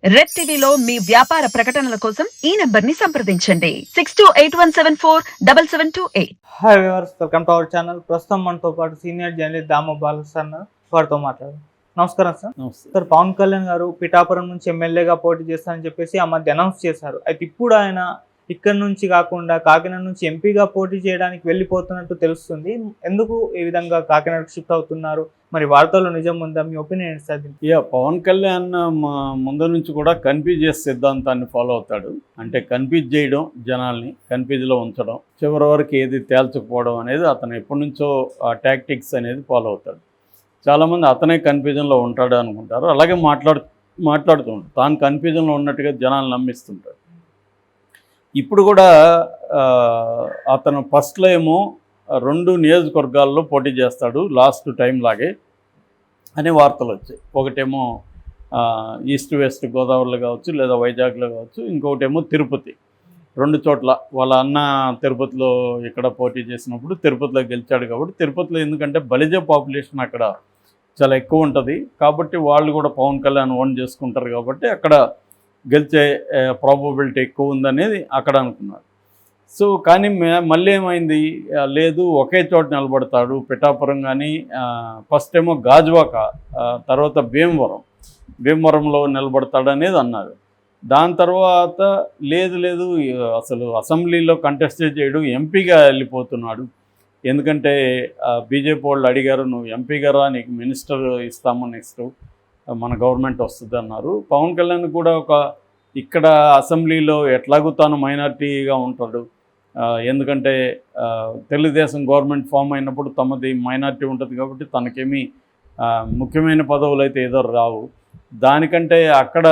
Red టీవీలో మీ వ్యాపార ప్రకటనల కోసం ఈ నంబర్ ని సంప్రదించండి 6281747728. Hi viewers, welcome to our channel. ప్రస్తుతం మనతో పాటు సీనియర్ జర్నలిస్ట్ దామ బాలసన్న వారితో మాట్లాడారు. నమస్కారం సార్. సార్, పవన్ కళ్యాణ్ గారు పిఠాపురం నుంచి ఎమ్మెల్యేగా పోటీ చేస్తారని చెప్పేసి ఆ మధ్య అనౌన్స్ చేశారు. అయితే ఇప్పుడు ఆయన ఇక్కడ నుంచి కాకుండా కాకినాడ నుంచి ఎంపీగా పోటీ చేయడానికి వెళ్ళిపోతున్నట్టు తెలుస్తుంది. ఎందుకు ఈ విధంగా కాకినాడకు షిఫ్ట్ అవుతున్నారు? మరి వార్తల్లో నిజం ఉందా? మీ ఒపీనియన్ ఏంటి సార్? పవన్ కళ్యాణ్ ముందు నుంచి కూడా కన్ఫ్యూజ్ చేసే సిద్ధాంతాన్ని ఫాలో అవుతాడు. అంటే కన్ఫ్యూజ్ చేయడం, జనాల్ని కన్ఫ్యూజ్లో ఉంచడం, చివరి వరకు ఏది తేల్చకపోవడం అనేది అతను ఎప్పటి నుంచో ఆ టాక్టిక్స్ అనేది ఫాలో అవుతాడు. చాలామంది అతనే కన్ఫ్యూజన్లో ఉంటాడు అనుకుంటారు. అలాగే మాట్లాడుతూ ఉంటాడు. తాను కన్ఫ్యూజన్లో ఉన్నట్టుగా జనాలు నమ్మిస్తుంటాడు. ఇప్పుడు కూడా అతను ఫస్ట్లో ఏమో 2 నియోజకవర్గాల్లో పోటీ చేస్తాడు లాస్ట్ టైం లాగే అనే వార్తలు వచ్చాయి. ఒకటేమో ఈస్ట్ వెస్ట్ గోదావరిలో కావచ్చు, లేదా వైజాగ్లో కావచ్చు, ఇంకొకటేమో తిరుపతి. 2 చోట్ల వాళ్ళ అన్న తిరుపతిలో ఇక్కడ పోటీ చేసినప్పుడు తిరుపతిలో గెలిచాడు. కాబట్టి తిరుపతిలో ఎందుకంటే బలిజ పాపులేషన్ అక్కడ చాలా ఎక్కువ ఉంటుంది. కాబట్టి వాళ్ళు కూడా పవన్ కళ్యాణ్ ఓన్ చేసుకుంటారు. కాబట్టి అక్కడ గెలిచే ప్రాబబిలిటీ ఎక్కువ ఉందనేది అక్కడ అనుకున్నారు. సో కానీ మళ్ళీ ఏమైంది, లేదు ఒకే చోట నిలబడతాడు పిఠాపురం, కానీ ఫస్ట్ ఏమో గాజువాక, తర్వాత భీమవరంలో నిలబడతాడు అనేది అన్నారు. దాని తర్వాత లేదు అసలు అసెంబ్లీలో కంటెస్ట్ చేయడు, ఎంపీగా వెళ్ళిపోతున్నాడు. ఎందుకంటే బీజేపీ వాళ్ళు అడిగారు, నువ్వు ఎంపీగా రా, నీకు మినిస్టర్ ఇస్తాము, నెక్స్ట్ మన గవర్నమెంట్ వస్తుంది అన్నారు. పవన్ కళ్యాణ్ కూడా ఇక్కడ అసెంబ్లీలో ఎట్లాగూ తాను మైనార్టీగా ఉంటాడు. ఎందుకంటే తెలుగుదేశం గవర్నమెంట్ ఫామ్ అయినప్పుడు తమది మైనార్టీ ఉంటుంది. కాబట్టి తనకేమీ ముఖ్యమైన పదవులు అయితే ఏదో రావు. దానికంటే అక్కడ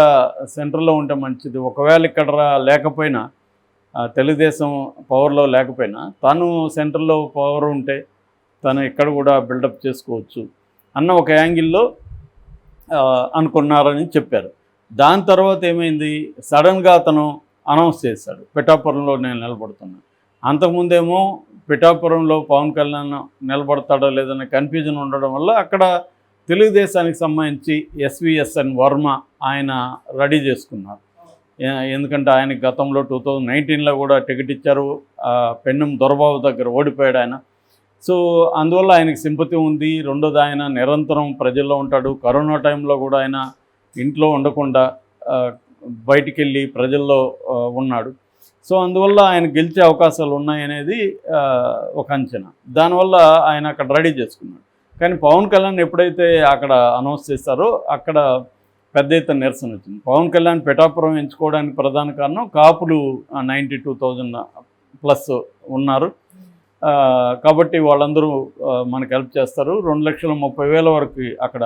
సెంట్రల్లో ఉంటే మంచిది. ఒకవేళ ఇక్కడ లేకపోయినా, తెలుగుదేశం పవర్లో లేకపోయినా, తను సెంట్రల్లో పవర్ ఉంటే తను ఇక్కడ కూడా బిల్డప్ చేసుకోవచ్చు అన్న ఒక యాంగిల్లో అనుకున్నారని చెప్పారు. దాని తర్వాత ఏమైంది, సడన్గా అతను అనౌన్స్ చేశాడు, పిఠాపురంలో నేను నిలబడుతున్నాను. అంతకుముందేమో పిఠాపురంలో పవన్ కళ్యాణ్ నిలబడతాడో లేదనే కన్ఫ్యూజన్ ఉండడం వల్ల అక్కడ తెలుగుదేశానికి సంబంధించి ఎస్విఎస్ఎన్ వర్మ ఆయన రెడీ చేసుకున్నారు. ఎందుకంటే ఆయనకి గతంలో 2019లో కూడా టికెట్ ఇచ్చారు. పెన్నుం దొరబాబు దగ్గర ఓడిపోయాడు ఆయన. సో అందువల్ల ఆయనకి సింపతి ఉంది. రెండోది, ఆయన నిరంతరం ప్రజల్లో ఉంటాడు. కరోనా టైంలో కూడా ఆయన ఇంట్లో ఉండకుండా బయటికి వెళ్ళి ప్రజల్లో ఉన్నాడు. సో అందువల్ల ఆయన గెలిచే అవకాశాలు ఉన్నాయనేది ఒక అంచనా. దానివల్ల ఆయన అక్కడ రెడీ చేసుకున్నాడు. కానీ పవన్ కళ్యాణ్ ఎప్పుడైతే అక్కడ అనౌన్స్ చేశారో అక్కడ పెద్ద ఎత్తున నిరసన వచ్చింది. పవన్ కళ్యాణ్ పిఠాపురం ఎంచుకోవడానికి ప్రధాన కారణం, కాపులు 92,000+ ఉన్నారు. కాబట్టి వాళ్ళందరూ మనకు హెల్ప్ చేస్తారు. 2,30,000 వరకు అక్కడ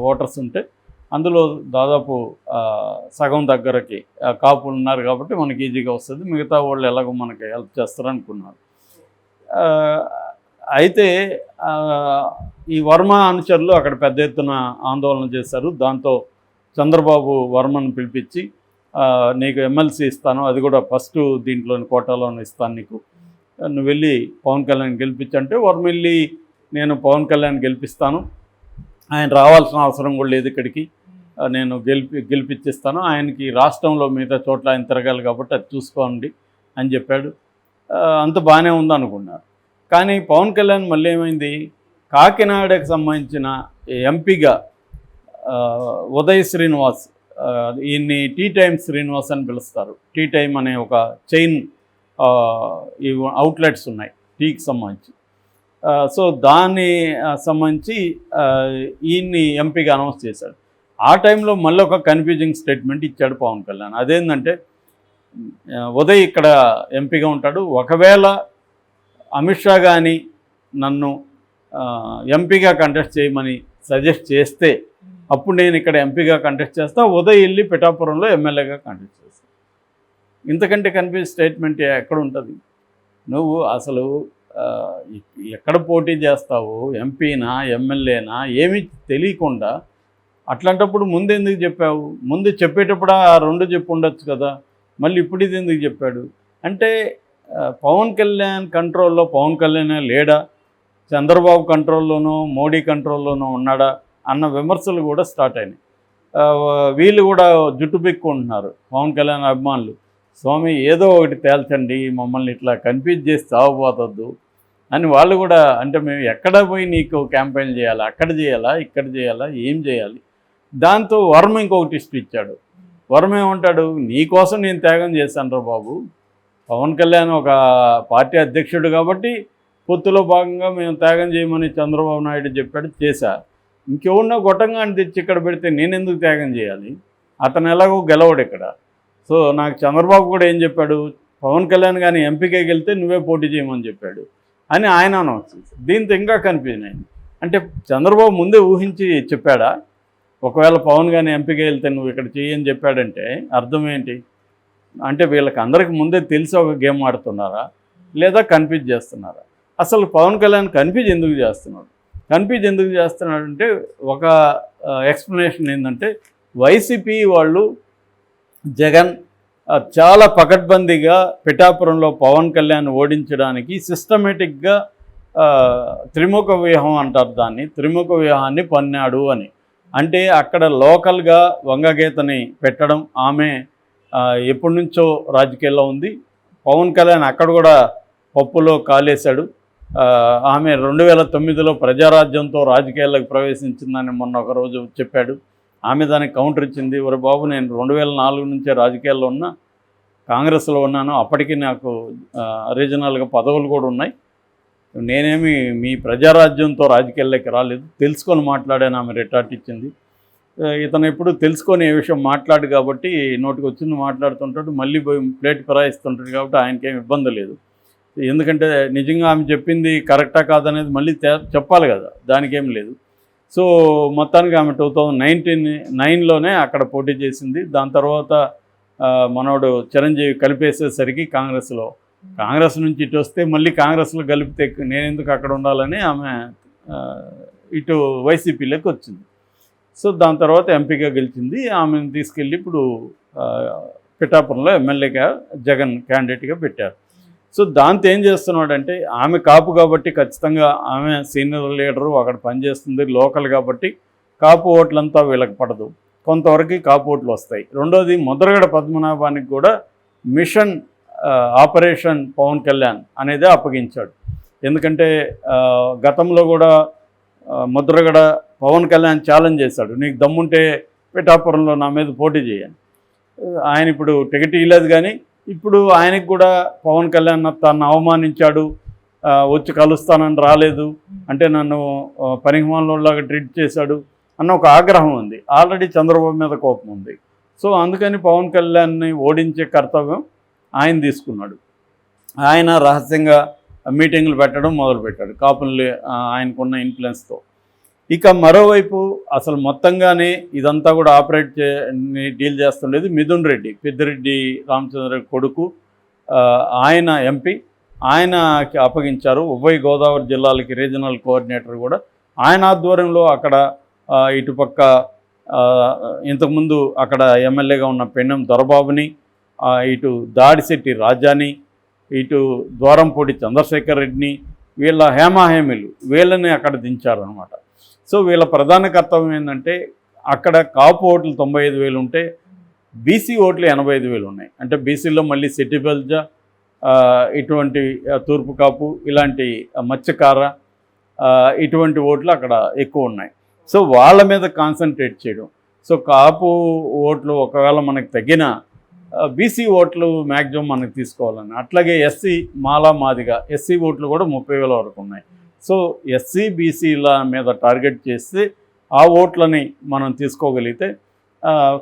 ఓటర్స్ ఉంటే అందులో దాదాపు సగం దగ్గరకి కాపులు ఉన్నారు. కాబట్టి మనకి ఈజీగా వస్తుంది. మిగతా వాళ్ళు ఎలాగో మనకి హెల్ప్ చేస్తారు అనుకున్నారు. అయితే ఈ వర్మ అనుచరులు అక్కడ పెద్ద ఎత్తున ఆందోళన చేశారు. దాంతో చంద్రబాబు వర్మను పిలిపించి, నీకు ఎమ్మెల్సీ ఇస్తాను, అది కూడా ఫస్ట్ దీంట్లోని కోటాలోని ఇస్తాను నీకు, నువ్వు వెళ్ళి పవన్ కళ్యాణ్ గెలిపించంటే వర్మ వెళ్ళి, నేను పవన్ కళ్యాణ్ గెలిపిస్తాను, ఆయన రావాల్సిన అవసరం కూడా లేదు ఇక్కడికి, నేను గెలిపించిస్తాను, ఆయనకి రాష్ట్రంలో మిగతా చోట్ల ఆయన తిరగాలి కాబట్టి అది చూసుకోండి అని చెప్పాడు. అంత బాగానే ఉందనుకున్నారు. కానీ పవన్ కళ్యాణ్ మళ్ళీ ఏమైంది, కాకినాడకు సంబంధించిన ఎంపీగా ఉదయ్ శ్రీనివాస్, ఈయన్ని టీ టైమ్ శ్రీనివాస్ అని పిలుస్తారు. టీ టైమ్ అనే ఒక చైన్ ఈ అవుట్లెట్స్ ఉన్నాయి టీకి సంబంధించి. సో దాన్ని సంబంధించి ఈయన్ని ఎంపీగా అనౌన్స్ చేశాడు. ఆ టైంలో మళ్ళీ ఒక కన్ఫ్యూజింగ్ స్టేట్మెంట్ ఇచ్చాడు పవన్ కళ్యాణ్. అదేంటంటే, ఉదయ్ ఇక్కడ ఎంపీగా ఉంటాడు, ఒకవేళ అమిత్ షా కానీ నన్ను ఎంపీగా కంటెస్ట్ చేయమని సజెస్ట్ చేస్తే అప్పుడు నేను ఇక్కడ ఎంపీగా కంటెస్ట్ చేస్తా, ఉదయ్ వెళ్ళి పిఠాపురంలో ఎమ్మెల్యేగా కంటెస్ట్ చేస్తాను. ఇంతకంటే కన్ఫ్యూజ్ స్టేట్మెంట్ ఎక్కడ ఉంటుంది? నువ్వు అసలు ఎక్కడ పోటీ చేస్తావు, ఎంపీనా ఎమ్మెల్యేనా ఏమీ తెలియకుండా అట్లాంటప్పుడు ముందు ఎందుకు చెప్పావు? ముందు చెప్పేటప్పుడు ఆ 2 చెప్పు ఉండొచ్చు కదా, మళ్ళీ ఇప్పుడు ఇది ఎందుకు చెప్పాడు? అంటే పవన్ కళ్యాణ్ కంట్రోల్లో పవన్ కళ్యాణ్ లేడా, చంద్రబాబు కంట్రోల్లోనో మోడీ కంట్రోల్లోనో ఉన్నాడా అన్న విమర్శలు కూడా స్టార్ట్ అయినాయి. వీళ్ళు కూడా జుట్టు బిక్కుంటున్నారు పవన్ కళ్యాణ్ అభిమానులు. స్వామి ఏదో ఒకటి తేల్చండి, మమ్మల్ని ఇట్లా కన్ఫ్యూజ్ చేసి చావబోతొద్దు అని వాళ్ళు కూడా. అంటే మేము ఎక్కడ పోయి నీకు క్యాంపెయిన్ చేయాలా, అక్కడ చేయాలా, ఇక్కడ చేయాలా, ఏం చేయాలి? దాంతో వర్మ ఇంకొక ట్విస్ట్ ఇచ్చాడు. వర్మ ఏమంటాడు, నీకోసం నేను త్యాగం చేశాను రా బాబు. పవన్ కళ్యాణ్ ఒక పార్టీ అధ్యక్షుడు కాబట్టి పొత్తులో భాగంగా మేము త్యాగం చేయమని చంద్రబాబు నాయుడు చెప్పాడు, చేశా. ఇంకెవరినో గొట్టంగా అని తెచ్చి ఇక్కడ పెడితే నేను ఎందుకు త్యాగం చేయాలి? అతను ఎలాగో గెలవడు ఇక్కడ. సో నాకు చంద్రబాబు కూడా ఏం చెప్పాడు, పవన్ కళ్యాణ్ కానీ ఎంపీకే వెళ్తే నువ్వే పోటీ చేయమని చెప్పాడు అని ఆయన అనవచ్చు. దీంతో ఇంకా కన్ఫ్యూజన్ అయింది. అంటే చంద్రబాబు ముందే ఊహించి చెప్పాడా? ఒకవేళ పవన్ కానీ ఎంపీకే వెళ్తే నువ్వు ఇక్కడ చేయని చెప్పాడంటే అర్థం ఏంటి? అంటే వీళ్ళకి అందరికి ముందే తెలిసి ఒక గేమ్ ఆడుతున్నారా, లేదా కన్ఫ్యూజ్ చేస్తున్నారా? అసలు పవన్ కళ్యాణ్ కన్ఫ్యూజ్ ఎందుకు చేస్తున్నాడు? కన్ఫ్యూజ్ ఎందుకు చేస్తున్నాడంటే ఒక ఎక్స్ప్లెనేషన్ ఏంటంటే, వైసీపీ వాళ్ళు జగన్ చాలా పకడ్బందీగా పిఠాపురంలో పవన్ కళ్యాణ్ ఓడించడానికి సిస్టమేటిక్గా త్రిముఖ వ్యూహం అంటారు దాన్ని, త్రిముఖ వ్యూహాన్ని పన్నాడు అని. అంటే అక్కడ లోకల్గా వంగగీతని పెట్టడం, ఆమె ఎప్పటి నుంచో రాజకీయాల్లో ఉంది. పవన్ కళ్యాణ్ అక్కడ కూడా పప్పులో కాలేశాడు. ఆమె 2009లో ప్రజారాజ్యంతో రాజకీయాల్లోకి ప్రవేశించిందని మొన్న ఒకరోజు చెప్పాడు. ఆమె దానికి కౌంటర్ ఇచ్చింది, ఒరే బాబు నేను 2004 నుంచే రాజకీయాల్లో ఉన్నా, కాంగ్రెస్లో ఉన్నాను, అప్పటికి నాకు రీజనల్గా పదవులు కూడా ఉన్నాయి, నేనేమి మీ ప్రజారాజ్యంతో రాజకీయాల్లోకి రాలేదు, తెలుసుకొని మాట్లాడాను ఆమె రిటార్ట్ ఇచ్చింది. ఇతను ఎప్పుడు తెలుసుకొని ఏ విషయం మాట్లాడు కాబట్టి నోటికి వచ్చింది మాట్లాడుతుంటాడు, మళ్ళీ పోయి ప్లేట్ ఫిరాయిస్తుంటాడు కాబట్టి ఆయనకేం ఇబ్బంది లేదు. ఎందుకంటే నిజంగా ఆమె చెప్పింది కరెక్టా కాదనేది మళ్ళీ చెప్పాలి కదా, దానికేం లేదు. సో మొత్తానికి ఆమె 2009లోనే అక్కడ పోటీ చేసింది. దాని తర్వాత మనోడు చిరంజీవి కలిపేసేసరికి కాంగ్రెస్ నుంచి ఇటు వస్తే మళ్ళీ కాంగ్రెస్లో కలిపితే నేను ఎందుకు అక్కడ ఉండాలని ఆమె ఇటు వైసీపీలోకి వచ్చింది. సో దాని తర్వాత ఎంపీగా గెలిచింది. ఆమెను తీసుకెళ్ళి ఇప్పుడు పిఠాపురంలో ఎమ్మెల్యేగా జగన్ క్యాండిడేట్గా పెట్టారు. సో దాంతో ఏం చేస్తున్నాడంటే, ఆమె కాపు కాబట్టి ఖచ్చితంగా ఆమె సీనియర్ లీడరు, అక్కడ పనిచేస్తుంది, లోకల్ కాబట్టి కాపు ఓట్లంతా వీళ్ళకి పడదు, కొంతవరకు కాపు ఓట్లు వస్తాయి. రెండోది ముద్రగడ పద్మనాభానికి కూడా మిషన్ ఆపరేషన్ పవన్ కళ్యాణ్ అనేదే అప్పగించాడు. ఎందుకంటే గతంలో కూడా ముద్రగడ పవన్ కళ్యాణ్ ఛాలెంజ్ చేశాడు, నీకు దమ్ముంటే పిఠాపురంలో నా మీద పోటీ చేయని. ఆయన ఇప్పుడు టికెట్ ఇవ్వలేదు, కానీ ఇప్పుడు ఆయనకు కూడా పవన్ కళ్యాణ్ తను అవమానించాడు, వచ్చి కలుస్తానని రాలేదు, అంటే నన్ను పనికిమాలినోళ్ళలాగా ట్రీట్ చేశాడు అన్న ఒక ఆగ్రహం ఉంది. ఆల్రెడీ చంద్రబాబు మీద కోపం ఉంది. సో అందుకని పవన్ కళ్యాణ్ని ఓడించే కర్తవ్యం ఆయన తీసుకున్నాడు. ఆయన రహస్యంగా మీటింగ్లు పెట్టడం మొదలుపెట్టాడు కాపుల్ని ఆయనకున్న ఇన్ఫ్లుయెన్స్తో. ఇక మరోవైపు అసలు మొత్తంగానే ఇదంతా కూడా డీల్ చేస్తుండేది మిథున్ రెడ్డి, పెద్దిరెడ్డి రామచంద్ర కొడుకు. ఆయన ఎంపీ, ఆయనకి అప్పగించారు. ఉభయ గోదావరి జిల్లాలకి రీజనల్ కోఆర్డినేటర్ కూడా ఆయన ఆధ్వర్యంలో. అక్కడ ఇటుపక్క ఇంతకుముందు అక్కడ ఎమ్మెల్యేగా ఉన్న పెన్నెం దొరబాబుని, ఇటు దాడిశెట్టి రాజాని, ఇటు ద్వారంపూడి చంద్రశేఖర్ రెడ్డిని, వీళ్ళ హేమాహేమిలు వీళ్ళని అక్కడ దించారనమాట. సో వీళ్ళ ప్రధాన కర్తవ్యం ఏంటంటే, అక్కడ కాపు ఓట్లు 95,000 ఉంటే బీసీ ఓట్లు 85,000 ఉన్నాయి. అంటే బీసీలో మళ్ళీ సెట్టిబెల్జ, ఇటువంటి తూర్పు కాపు, ఇలాంటి మత్స్యకార, ఇటువంటి ఓట్లు అక్కడ ఎక్కువ ఉన్నాయి. సో వాళ్ళ మీద కాన్సన్ట్రేట్ చేయడం. సో కాపు ఓట్లు ఒకవేళ మనకు తగ్గిన బీసీ ఓట్లు మ్యాక్సిమం మనకు తీసుకోవాలని. అట్లాగే ఎస్సీ మాలా మాదిగా ఎస్సీ ఓట్లు కూడా 30,000 వరకు ఉన్నాయి. సో ఎస్సీ బీసీల మీద టార్గెట్ చేస్తే ఆ ఓట్లని మనం తీసుకోగలిగితే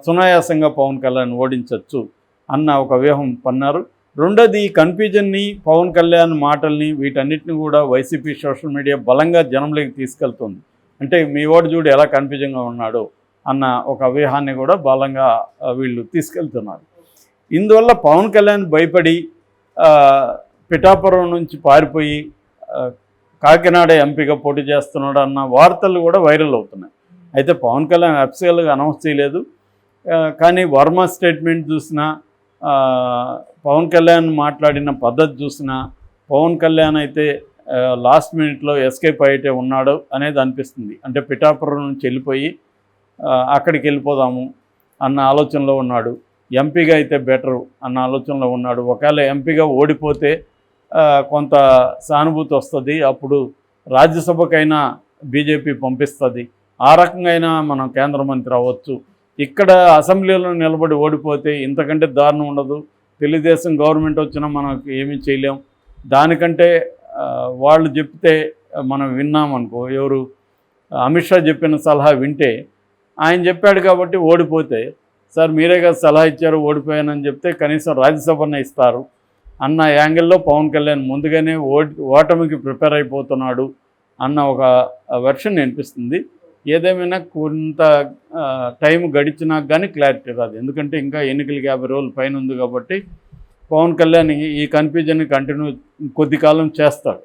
సునాయాసంగా పవన్ కళ్యాణ్ ఓడించవచ్చు అన్న ఒక వ్యూహం పన్నారు. రెండోది, ఈ కన్ఫ్యూజన్ని, పవన్ కళ్యాణ్ మాటల్ని, వీటన్నిటిని కూడా వైసీపీ సోషల్ మీడియా బలంగా జనంలోకి తీసుకెళ్తుంది. అంటే మీ ఓటు చూడు ఎలా కన్ఫ్యూజన్గా ఉన్నాడు అన్న ఒక వ్యూహాన్ని కూడా బలంగా వీళ్ళు తీసుకెళ్తున్నారు. ఇందువల్ల పవన్ కళ్యాణ్ భయపడి పిఠాపురం నుంచి పారిపోయి కాకినాడ ఎంపీగా పోటీ చేస్తున్నాడు అన్న వార్తలు కూడా వైరల్ అవుతున్నాయి. అయితే పవన్ కళ్యాణ్ అఫీషియల్గా అనౌన్స్ చేయలేదు, కానీ వర్మ స్టేట్మెంట్ చూసినా, పవన్ కళ్యాణ్ మాట్లాడిన పద్ధతి చూసినా, పవన్ కళ్యాణ్ అయితే లాస్ట్ మినిట్లో ఎస్కేప్ అయితే ఉన్నాడు అనేది అనిపిస్తుంది. అంటే పిఠాపురం నుంచి వెళ్ళిపోయి అక్కడికి వెళ్ళిపోదాము అన్న ఆలోచనలో ఉన్నాడు. ఎంపీగా అయితే బెటరు అన్న ఆలోచనలో ఉన్నాడు. ఒకవేళ ఎంపీగా ఓడిపోతే కొంత సానుభూతి వస్తుంది, అప్పుడు రాజ్యసభకైనా బీజేపీ పంపిస్తుంది, ఆ రకంగా అయినా మనం కేంద్ర మంత్రి అవ్వచ్చు. ఇక్కడ అసెంబ్లీలో నిలబడి ఓడిపోతే ఇంతకంటే దారుణం ఉండదు. తెలుగుదేశం గవర్నమెంట్ వచ్చినా మనకు ఏమీ చేయలేం. దానికంటే వాళ్ళు చెప్తే మనం విన్నామనుకో, ఎవరు అమిత్ షా చెప్పిన సలహా వింటే, ఆయన చెప్పాడు కాబట్టి ఓడిపోతే, సార్ మీరే కదా సలహా ఇచ్చారు ఓడిపోయానని చెప్తే కనీసం రాజ్యసభనే ఇస్తారు అన్న యాంగిల్లో పవన్ కళ్యాణ్ ముందుగానే ఓటమికి ప్రిపేర్ అయిపోతున్నాడు అన్న ఒక వెర్షన్ అనిపిస్తుంది. ఏదేమైనా కొంత టైం గడిచినా కానీ క్లారిటీ రాదు, ఎందుకంటే ఇంకా ఎన్నికలకి 50 రోజుల పైన ఉంది కాబట్టి పవన్ కళ్యాణ్ ఈ కన్ఫ్యూజన్ కంటిన్యూ కొద్ది కాలం చేస్తాడు.